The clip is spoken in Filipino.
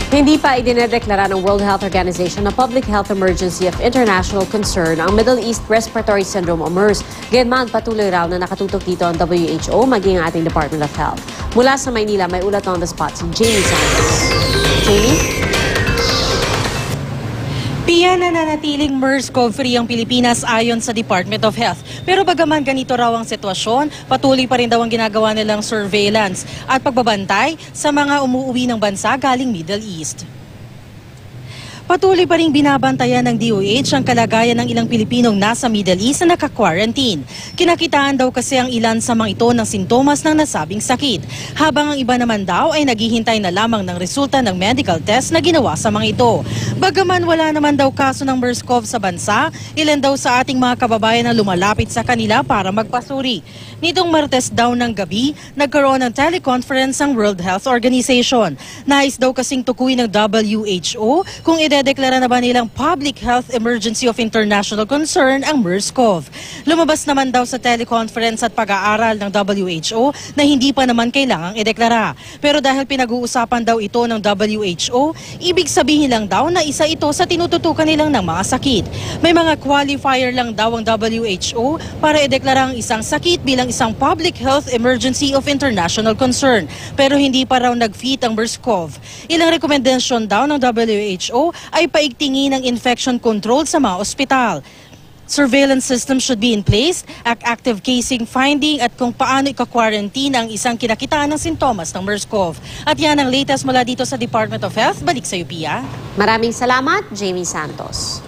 Hindi pa idinedeklara ng World Health Organization na public health emergency of international concern ang Middle East Respiratory Syndrome o MERS. Gayunman, patuloy raw na nakatutok dito ang WHO maging ang ating Department of Health. Mula sa Maynila, may ulat on the spot si Jamie Santos. Jamie? Pia, nananatiling MERS-CoV-free ang Pilipinas ayon sa Department of Health. Pero bagaman ganito raw ang sitwasyon, patuloy pa rin daw ang ginagawa nilang surveillance at pagbabantay sa mga umuuwi ng bansa galing Middle East. Patuloy pa rin binabantayan ng DOH ang kalagayan ng ilang Pilipinong nasa Middle East na naka-quarantine. Kinakitaan daw kasi ang ilan sa mga ito ng sintomas ng nasabing sakit, habang ang iba naman daw ay naghihintay na lamang ng resulta ng medical test na ginawa sa mga ito. Bagaman wala naman daw kaso ng MERS-CoV sa bansa, ilan daw sa ating mga kababayan na lumalapit sa kanila para magpasuri. Nitong Martes daw ng gabi, nagkaroon ng teleconference ang World Health Organization. Nais daw kasing tukuyin ng WHO kung idedeklara na ba nilang public health emergency of international concern ang MERS-CoV. Lumabas naman daw sa teleconference at pag-aaral ng WHO na hindi pa naman kailangang ideklara. Pero dahil pinag-uusapan daw ito ng WHO, ibig sabihin lang daw na isa ito sa tinututukan nilang ng mga sakit. May mga qualifier lang daw ang WHO para ideklara ang isang sakit bilang isang public health emergency of international concern. Pero hindi pa raw nag-fit ang MERS-CoV. Ilang rekomendasyon daw ng WHO ay paigtingin ang infection control sa mga ospital. Surveillance system should be in place, active casing finding at kung paano ika-quarantine ang isang kinakitaan ng sintomas ng MERS-CoV. At yan ang latest mula dito sa Department of Health. Balik sa iyo, Pia. Maraming salamat, Jamie Santos.